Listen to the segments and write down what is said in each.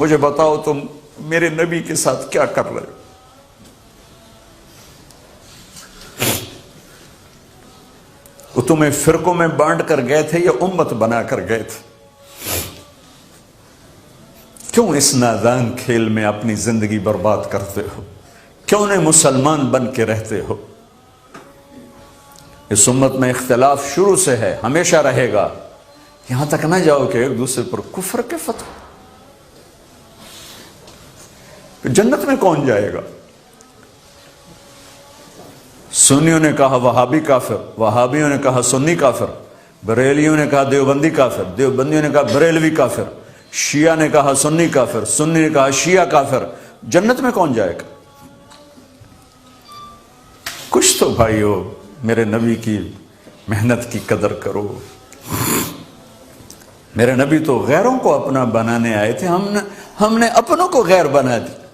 مجھے بتاؤ تم میرے نبی کے ساتھ کیا کر رہے ہو؟ وہ تمہیں فرقوں میں بانٹ کر گئے تھے یا امت بنا کر گئے تھے؟ کیوں اس نادان کھیل میں اپنی زندگی برباد کرتے ہو؟ کیوں نہیں مسلمان بن کے رہتے ہو؟ اس امت میں اختلاف شروع سے ہے، ہمیشہ رہے گا، یہاں تک نہ جاؤ کہ ایک دوسرے پر کفر کے فتوے۔ جنت میں کون جائے گا؟ سنیوں نے کہا وہابی کافر، وہابیوں نے کہا سنی کافر، بریلیوں نے کہا دیوبندی کافر، دیوبندیوں نے کہا بریلوی کافر، شیعہ نے کہا سنی کافر، سنی نے کہا شیعہ کافر۔ جنت میں کون جائے گا؟ کچھ تو بھائیو میرے نبی کی محنت کی قدر کرو۔ میرے نبی تو غیروں کو اپنا بنانے آئے تھے، ہم نے اپنوں کو غیر بنا دی۔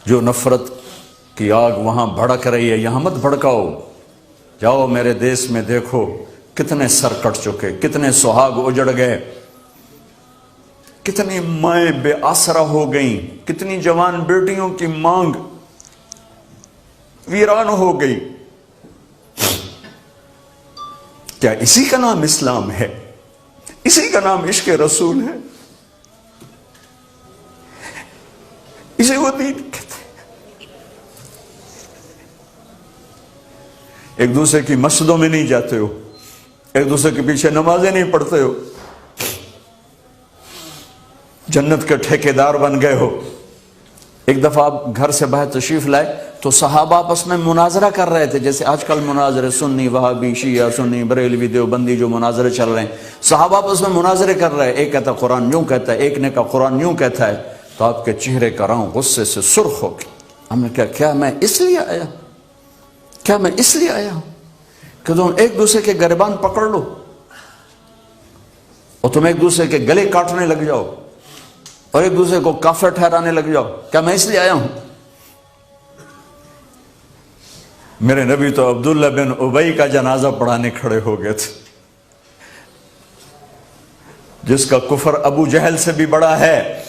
جو نفرت کی آگ وہاں بھڑک رہی ہے، یہاں مت بھڑکاؤ۔ جاؤ میرے دیس میں دیکھو کتنے سر کٹ چکے، کتنے سہاگ اجڑ گئے، کتنی مائیں بے آسرا ہو گئیں، کتنی جوان بیٹیوں کی مانگ ویران ہو گئی۔ کیا اسی کا نام اسلام ہے؟ اسی کا نام عشق رسول ہے؟ اسے وہ دین کہتے ہیں؟ ایک دوسرے کی مسجدوں میں نہیں جاتے ہو، ایک دوسرے کے پیچھے نمازیں نہیں پڑھتے ہو، جنت کے ٹھیکیدار بن گئے ہو۔ ایک دفعہ آپ گھر سے باہر تشریف لائے تو صحابہ آپس میں مناظرہ کر رہے تھے، جیسے آج کل مناظرے سنی وہابی شیعہ سنی بریلوی دیوبندی جو مناظرے چل رہے ہیں، صحابہ آپس میں مناظرے کر رہے ہیں۔ ایک کہتا قرآن یوں کہتا ہے، ایک نے کہا قرآن یوں کہتا ہے، تو آپ کے چہرے کا رنگ غصے سے سرخ ہو گیا۔ ہم نے کہا کیا میں اس لیے آیا ہوں کہ تم ایک دوسرے کے گریبان پکڑ لو اور تم ایک دوسرے کے گلے کاٹنے لگ جاؤ اور ایک دوسرے کو کافر ٹھہرانے لگ جاؤ؟ کیا میں اس لیے آیا ہوں؟ میرے نبی تو عبداللہ بن ابی کا جنازہ پڑھانے کھڑے ہو گئے تھے، جس کا کفر ابو جہل سے بھی بڑا ہے۔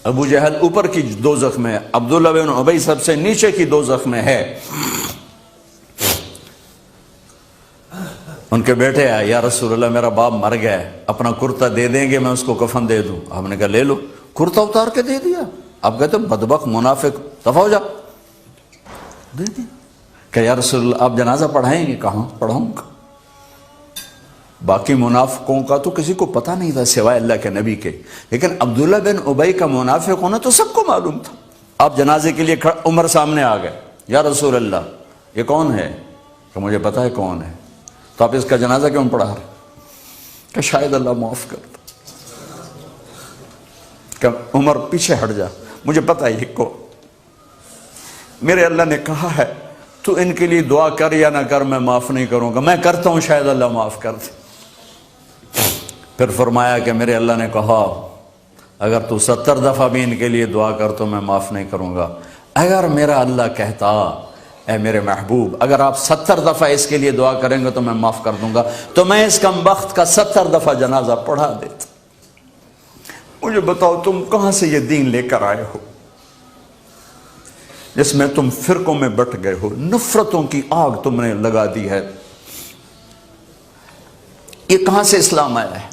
ابو جہل اوپر کی دوزخ میں، عبداللہ بن ابی سب سے نیچے کی دوزخ میں ہے۔ ان کے بیٹے آئے، یا رسول اللہ میرا باپ مر گیا ہے، اپنا کرتا دے دیں گے، میں اس کو کفن دے دوں؟ آپ نے کہا لے لو۔ کرتا اتار کے دے دیا۔ آپ کہتے بدبخت منافق، دفع ہو جا، دے دیا۔ کہ یا رسول اللہ آپ جنازہ پڑھائیں گے؟ کہاں پڑھاؤں گا۔ باقی منافقوں کا تو کسی کو پتہ نہیں تھا سوائے اللہ کے نبی کے، لیکن عبداللہ بن ابی کا منافق ہونا تو سب کو معلوم تھا۔ آپ جنازے کے لیے عمر سامنے آ گئے، یا رسول اللہ یہ کون ہے؟ کہ مجھے پتہ ہے کون ہے، تو آپ اس کا جنازہ کیوں پڑھا رہے؟ کہ شاید اللہ معاف کرتا۔ کہ عمر پیچھے ہٹ جا، مجھے پتہ ہے یہ کو، میرے اللہ نے کہا ہے تو ان کے لیے دعا کر یا نہ کر، میں معاف نہیں کروں گا، میں کرتا ہوں شاید اللہ معاف کر دے۔ پھر فرمایا کہ میرے اللہ نے کہا اگر تو 70 دفعہ بھی ان کے لیے دعا کر تو میں معاف نہیں کروں گا۔ اگر میرا اللہ کہتا اے میرے محبوب اگر آپ 70 دفعہ اس کے لیے دعا کریں گے تو میں معاف کر دوں گا، تو میں اس کم بخت کا 70 دفعہ جنازہ پڑھا دیتا۔ مجھے بتاؤ تم کہاں سے یہ دین لے کر آئے ہو جس میں تم فرقوں میں بٹ گئے ہو، نفرتوں کی آگ تم نے لگا دی ہے؟ یہ کہاں سے اسلام آیا ہے؟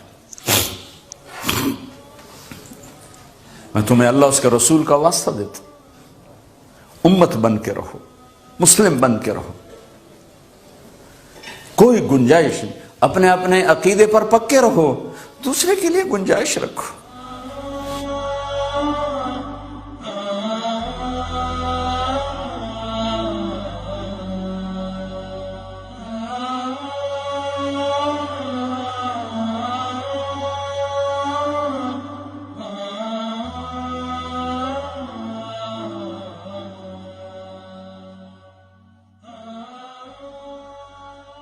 میں تمہیں اللہ اس کے رسول کا واسطہ دیتا، امت بن کے رہو، مسلم بن کے رہو، کوئی گنجائش نہیں، اپنے عقیدے پر پکے رہو، دوسرے کے لیے گنجائش رکھو۔